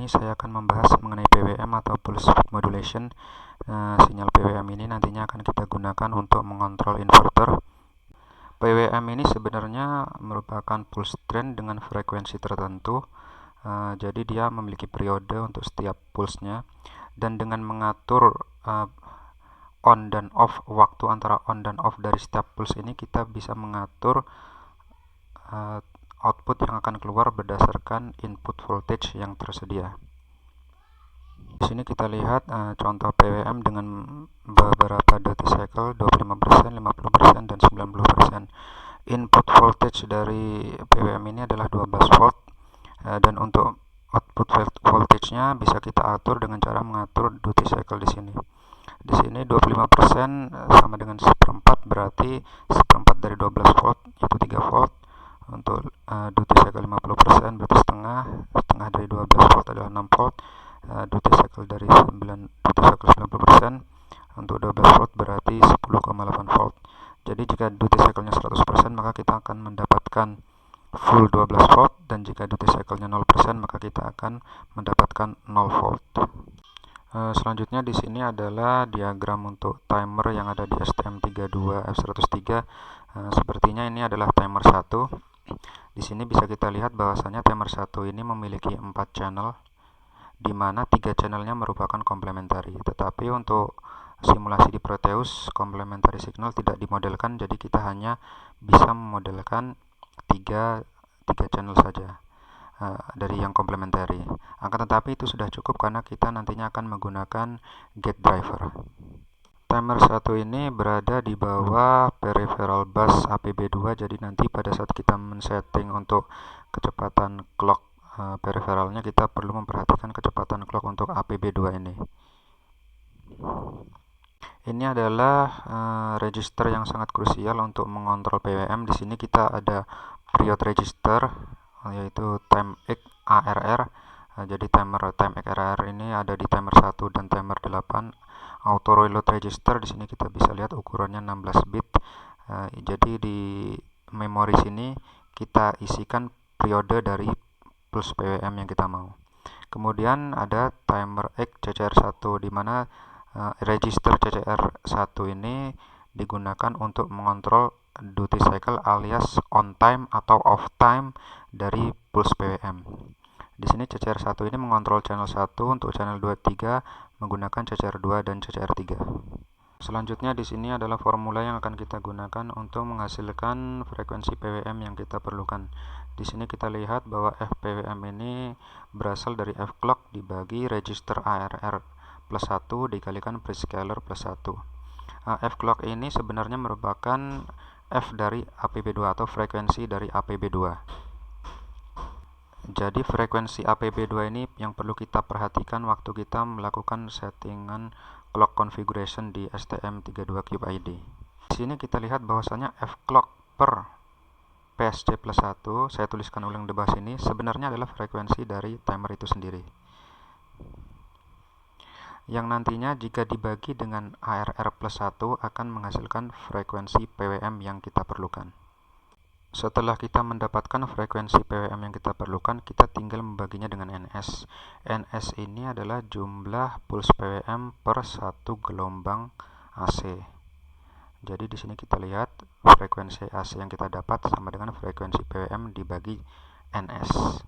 ini saya akan membahas mengenai PWM atau Pulse Width Modulation. Sinyal PWM ini nantinya akan kita gunakan untuk mengontrol inverter. PWM ini sebenarnya merupakan pulse trend dengan frekuensi tertentu. Jadi dia memiliki periode untuk setiap pulse-nya, dan dengan mengatur on dan off, waktu antara on dan off dari setiap pulse ini, kita bisa mengatur output yang akan keluar berdasarkan input voltage yang tersedia. Di sini kita lihat contoh PWM dengan beberapa duty cycle 25%, 50%, dan 90%. Input voltage dari PWM ini adalah 12 volt, dan untuk output voltage-nya bisa kita atur dengan cara mengatur duty cycle di sini. Di sini 25% sama dengan seperempat, berarti seperempat dari 12 volt yaitu 3 volt. Untuk duty cycle 50% berarti setengah dari 12 volt adalah 6 volt. Duty cycle dari 90% untuk 12 volt berarti 10,8 volt. Jadi jika duty cycle-nya 100%, maka kita akan mendapatkan full 12 volt, dan jika duty cycle-nya 0%, maka kita akan mendapatkan 0 volt. Selanjutnya di sini adalah diagram untuk timer yang ada di STM32F103. Sepertinya ini adalah timer 1. Di sini bisa kita lihat bahwasanya timer 1 ini memiliki 4 channel, di mana 3 channelnya merupakan komplementari. Tetapi untuk simulasi di Proteus, complementary signal tidak dimodelkan, jadi kita hanya bisa memodelkan 3 channel saja dari yang komplementari. Akan tetapi itu sudah cukup karena kita nantinya akan menggunakan gate driver. Timer 1 ini berada di bawah peripheral bus APB2, jadi nanti pada saat kita men-setting untuk kecepatan clock peripheralnya, kita perlu memperhatikan kecepatan clock untuk APB2 ini. Ini adalah register yang sangat krusial untuk mengontrol PWM. Di sini kita ada period register, yaitu time X ARR. Jadi time X ARR ini ada di timer 1 dan timer 8. Auto reload register, di sini kita bisa lihat ukurannya 16 bit. Jadi di memori sini kita isikan periode dari pulse PWM yang kita mau. Kemudian ada timer X CCR1, di mana register CCR1 ini digunakan untuk mengontrol duty cycle alias on time atau off time dari pulse PWM. Di sini CCR1 ini mengontrol channel 1, untuk channel 2, 3 menggunakan CCR2 dan CCR3. Selanjutnya di sini adalah formula yang akan kita gunakan untuk menghasilkan frekuensi PWM yang kita perlukan. Di sini kita lihat bahwa FPWM ini berasal dari F clock dibagi register ARR plus 1 dikalikan prescaler plus 1. F clock ini sebenarnya merupakan F dari APB2 atau frekuensi dari APB2. Jadi frekuensi APB2 ini yang perlu kita perhatikan waktu kita melakukan settingan clock configuration di STM32CubeID. Di sini kita lihat bahwasanya F clock per PSC plus 1, saya tuliskan ulang di bawah sini, sebenarnya adalah frekuensi dari timer itu sendiri, yang nantinya jika dibagi dengan ARR plus 1 akan menghasilkan frekuensi PWM yang kita perlukan. Setelah kita mendapatkan frekuensi PWM yang kita perlukan, kita tinggal membaginya dengan NS. NS ini adalah jumlah pulse PWM per satu gelombang AC. Jadi di sini kita lihat frekuensi AC yang kita dapat sama dengan frekuensi PWM dibagi NS.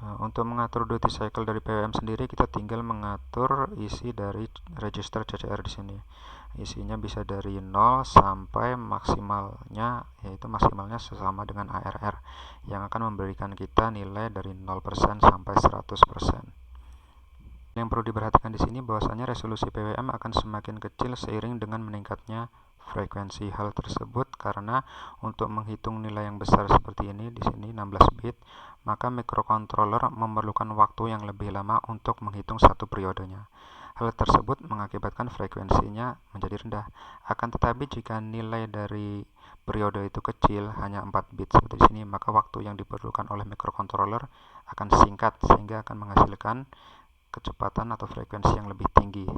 Untuk mengatur duty cycle dari PWM sendiri, kita tinggal mengatur isi dari register CCR di sini. Isinya bisa dari 0 sampai maksimalnya, yaitu maksimalnya sesama dengan ARR, yang akan memberikan kita nilai dari 0% sampai 100%. Yang perlu diperhatikan di sini bahwasanya resolusi PWM akan semakin kecil seiring dengan meningkatnya frekuensi. Hal tersebut karena untuk menghitung nilai yang besar seperti ini, di sini 16 bit, maka microcontroller memerlukan waktu yang lebih lama untuk menghitung satu periodenya. Hal tersebut mengakibatkan frekuensinya menjadi rendah. Akan tetapi jika nilai dari periode itu kecil, hanya 4 bit seperti sini, maka waktu yang diperlukan oleh microcontroller akan singkat sehingga akan menghasilkan kecepatan atau frekuensi yang lebih tinggi.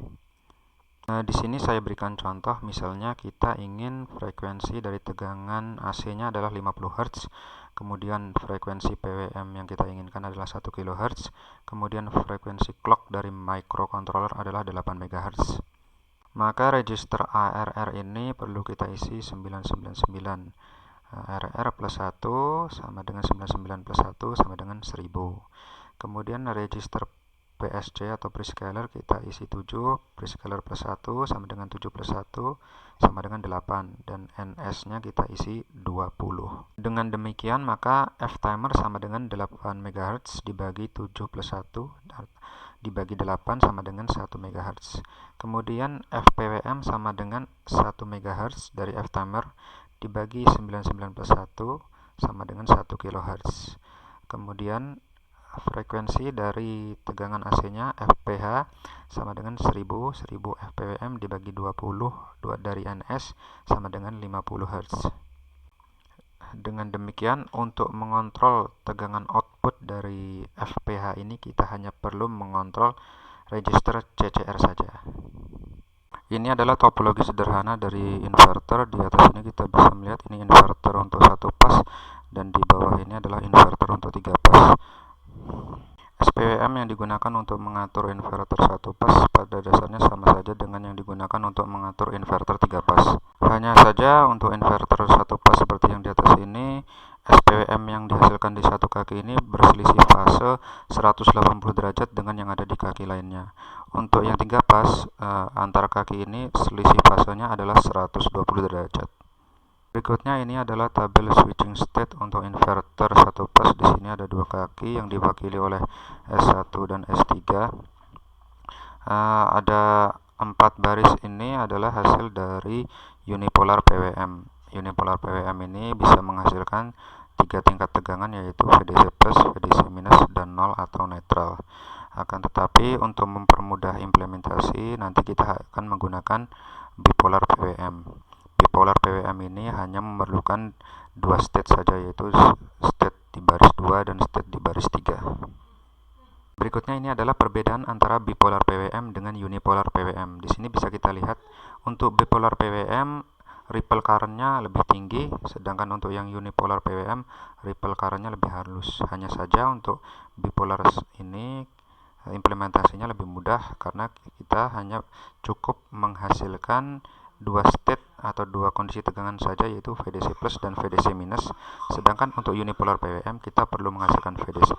Di sini saya berikan contoh, misalnya kita ingin frekuensi dari tegangan AC-nya adalah 50 Hz, kemudian frekuensi PWM yang kita inginkan adalah 1 kHz, kemudian frekuensi clock dari microcontroller adalah 8 MHz. Maka register ARR ini perlu kita isi 999. ARR plus 1 sama dengan 99 plus 1 sama dengan 1000. Kemudian register PSC atau prescaler kita isi 7, prescaler plus 1 sama dengan 7 plus 1 sama dengan 8, dan NS-nya kita isi 20. Dengan demikian maka F-timer sama dengan 8 MHz dibagi 7 plus 1 dibagi 8 sama dengan 1 MHz. Kemudian FPWM sama dengan 1 MHz dari F-timer dibagi 99 plus 1 sama dengan 1 kHz. Kemudian frekuensi dari tegangan AC-nya FPH sama dengan 1000 FPWM dibagi 20 dari NS sama dengan 50 Hz. Dengan demikian, untuk mengontrol tegangan output dari FPH ini kita hanya perlu mengontrol register CCR saja. Ini adalah topologi sederhana dari inverter. Di atas ini kita bisa melihat ini inverter untuk 1 pas, dan di bawah ini adalah inverter untuk 3 pas. SPWM yang digunakan untuk mengatur inverter 1 pas pada dasarnya sama saja dengan yang digunakan untuk mengatur inverter 3 pas. Hanya saja untuk inverter 1 pas seperti yang di atas ini, SPWM yang dihasilkan di satu kaki ini berselisih fase 180 derajat dengan yang ada di kaki lainnya. Untuk yang 3 pas, antara kaki ini selisih fasenya adalah 120 derajat. Berikutnya ini adalah tabel switching state untuk inverter 1 pas. Di sini ada 2 kaki yang diwakili oleh S1 dan S3. Ada 4 baris ini adalah hasil dari unipolar PWM. Unipolar PWM ini bisa menghasilkan 3 tingkat tegangan, yaitu VDC+, VDC-, dan 0 atau netral. Akan tetapi untuk mempermudah implementasi nanti kita akan menggunakan bipolar PWM. Bipolar PWM ini hanya memerlukan 2 state saja, yaitu state di baris 2 dan state di baris 3. Berikutnya ini adalah perbedaan antara bipolar PWM dengan unipolar PWM. Di sini bisa kita lihat untuk bipolar PWM ripple current-nya lebih tinggi, sedangkan untuk yang unipolar PWM ripple current-nya lebih halus. Hanya saja untuk bipolar ini implementasinya lebih mudah karena kita hanya cukup menghasilkan 2 state atau 2 kondisi tegangan saja, yaitu VDC+ dan VDC-, sedangkan untuk unipolar PWM kita perlu menghasilkan VDC+,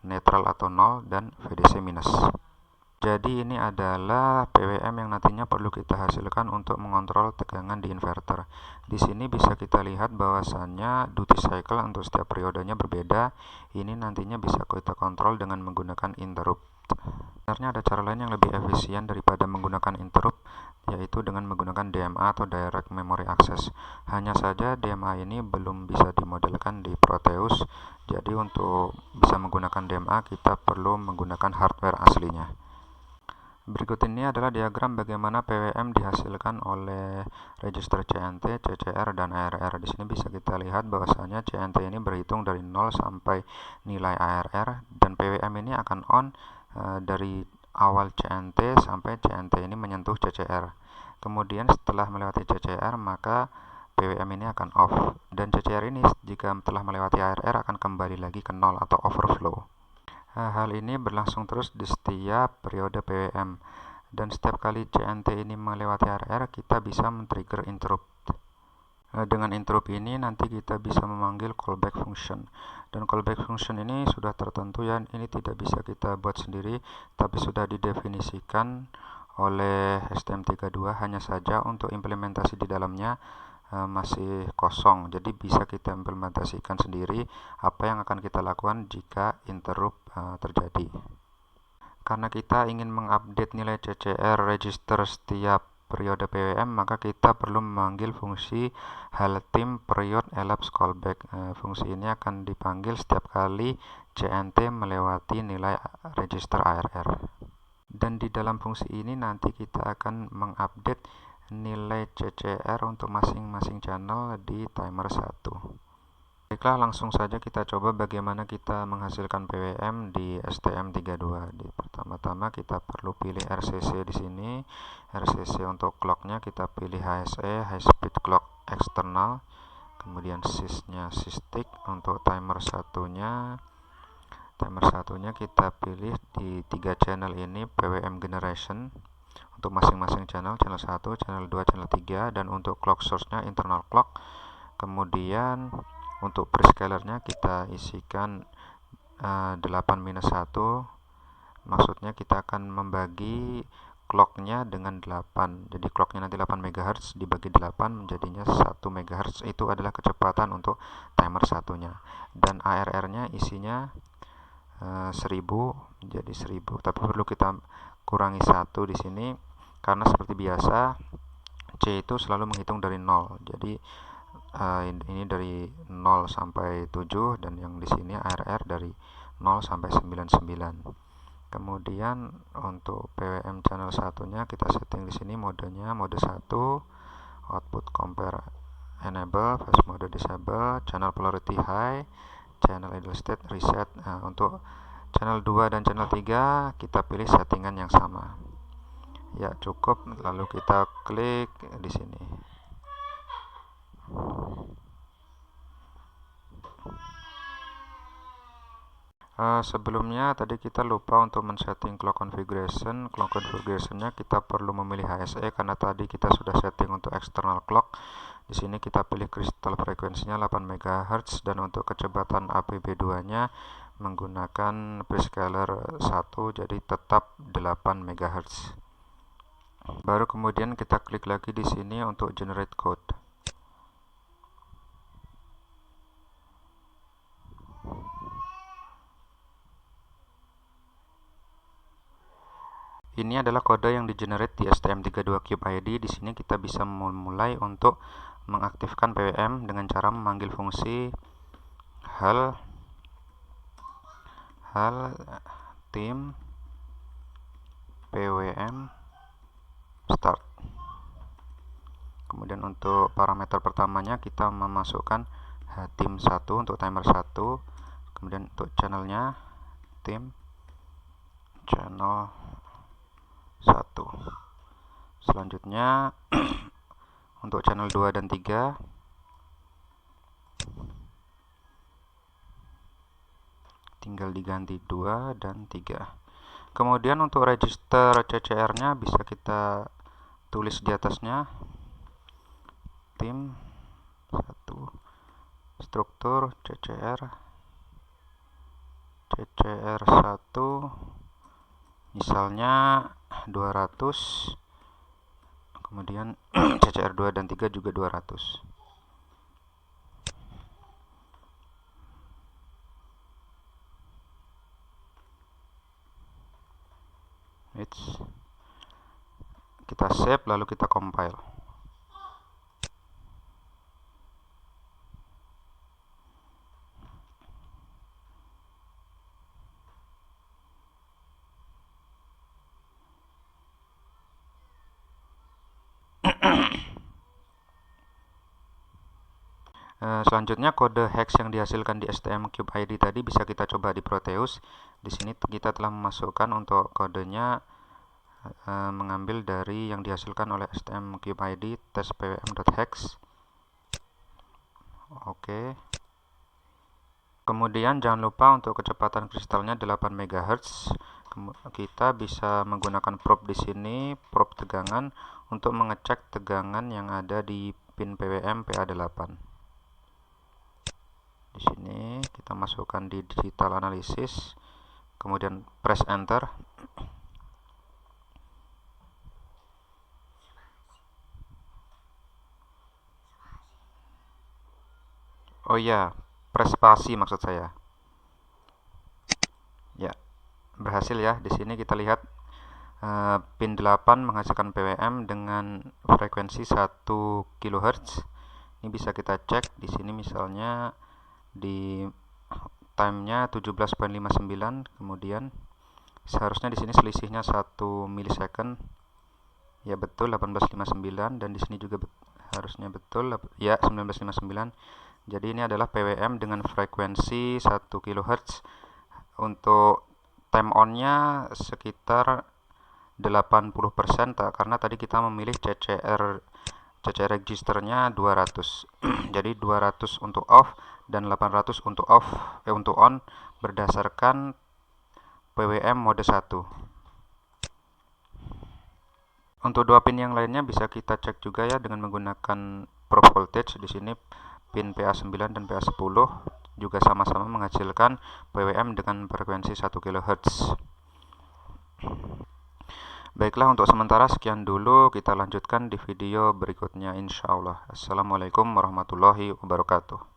netral atau 0, dan VDC-. Jadi ini adalah PWM yang nantinya perlu kita hasilkan untuk mengontrol tegangan di inverter. Di sini bisa kita lihat bahwasannya duty cycle untuk setiap periodenya berbeda. Ini nantinya bisa kita kontrol dengan menggunakan interrupt. Sebenarnya ada cara lain yang lebih efisien daripada menggunakan interrupt, yaitu dengan menggunakan DMA atau Direct Memory Access. Hanya saja DMA ini belum bisa dimodelkan di Proteus. Jadi untuk bisa menggunakan DMA kita perlu menggunakan hardware aslinya. Berikut ini adalah diagram bagaimana PWM dihasilkan oleh register CNT, CCR, dan ARR. Di sini bisa kita lihat bahwasanya CNT ini berhitung dari 0 sampai nilai ARR, dan PWM ini akan on dari awal CNT sampai CNT ini menyentuh CCR. Kemudian setelah melewati CCR maka PWM ini akan off, dan CCR ini jika telah melewati ARR akan kembali lagi ke 0 atau overflow. Hal ini berlangsung terus di setiap periode PWM, dan setiap kali CNT ini melewati ARR kita bisa men-trigger interrupt. Dengan interrupt ini nanti kita bisa memanggil callback function, dan callback function ini sudah tertentu ya, ini tidak bisa kita buat sendiri tapi sudah didefinisikan oleh STM32. Hanya saja untuk implementasi di dalamnya masih kosong, jadi bisa kita implementasikan sendiri apa yang akan kita lakukan jika interrupt terjadi. Karena kita ingin mengupdate nilai CCR register setiap periode PWM, maka kita perlu memanggil fungsi haltim period elapse callback. Fungsi ini akan dipanggil setiap kali CNT melewati nilai register ARR, dan di dalam fungsi ini nanti kita akan mengupdate nilai CCR untuk masing-masing channel di timer 1. Baiklah, langsung saja kita coba bagaimana kita menghasilkan PWM di STM32. Pertama-tama kita perlu pilih RCC di sini. RCC untuk clocknya kita pilih HSE, High Speed Clock External. kemudian sysnya systik. Untuk timer satunya kita pilih di 3 channel ini PWM generation untuk masing-masing channel 1, channel 2, channel 3, dan untuk clock source-nya internal clock. Kemudian untuk prescalernya kita isikan 8-1, maksudnya kita akan membagi clocknya dengan 8, jadi clocknya nanti 8 MHz dibagi 8 menjadinya 1 MHz. Itu adalah kecepatan untuk timer satunya. Dan ARR nya isinya 1000, jadi 1000, tapi perlu kita kurangi 1 di sini karena seperti biasa C itu selalu menghitung dari 0. Jadi ini dari 0 sampai 7, dan yang di sini ARR dari 0 sampai 99. Kemudian untuk PWM channel satunya kita setting di sini modenya mode 1, output compare enable, fast mode disable, channel polarity high, channel idle state reset. Untuk channel 2 dan channel 3 kita pilih settingan yang sama. Ya, cukup, lalu kita klik di sini. Sebelumnya tadi kita lupa untuk men-setting clock configuration. Clock configuration-nya kita perlu memilih HSE karena tadi kita sudah setting untuk external clock. Di sini kita pilih crystal frekuensinya 8 MHz, dan untuk kecepatan APB2-nya menggunakan prescaler 1, jadi tetap 8 MHz. Baru kemudian kita klik lagi di sini untuk generate code. Ini adalah kode yang di-generate di STM32CubeID. Di sini kita bisa memulai untuk mengaktifkan PWM dengan cara memanggil fungsi hal tim PWM start. Kemudian untuk parameter pertamanya kita memasukkan tim 1 untuk timer 1. Kemudian untuk channelnya tim channel 1. Selanjutnya untuk channel 2 dan 3 tinggal diganti 2 dan 3. Kemudian untuk register CCR nya bisa kita tulis di atasnya tim 1 struktur CCR 1 misalnya 200, kemudian CCR 2 dan 3 juga 200. Kita save lalu kita compile. Selanjutnya kode hex yang dihasilkan di STM32CubeID tadi bisa kita coba di Proteus. Di sini kita telah memasukkan untuk kodenya mengambil dari yang dihasilkan oleh STM32CubeID test_pwm.hex. Oke. Kemudian jangan lupa untuk kecepatan kristalnya 8 MHz. Kita bisa menggunakan probe di sini, probe tegangan, untuk mengecek tegangan yang ada di pin PWM PA8. Di sini kita masukkan di digital analysis, kemudian press enter. Oh ya, press spasi maksud saya. Ya, berhasil ya. Di sini kita lihat pin 8 menghasilkan PWM dengan frekuensi 1 kHz. Ini bisa kita cek di sini, misalnya di time-nya 17.59, kemudian seharusnya di sini selisihnya 1 milisecond. Ya betul, 18.59, dan di sini juga harusnya betul ya 19.59. Jadi ini adalah PWM dengan frekuensi 1 kHz. Untuk time on-nya sekitar 80%, karena tadi kita memilih CCR CC registernya 200. Jadi 200 untuk off dan 800 untuk untuk on berdasarkan PWM mode 1. Untuk dua pin yang lainnya bisa kita cek juga ya dengan menggunakan probe voltage. Di sini pin PA9 dan PA10 juga sama-sama menghasilkan PWM dengan frekuensi 1 kHz. Baiklah, untuk sementara sekian dulu, kita lanjutkan di video berikutnya insyaallah. Assalamualaikum warahmatullahi wabarakatuh.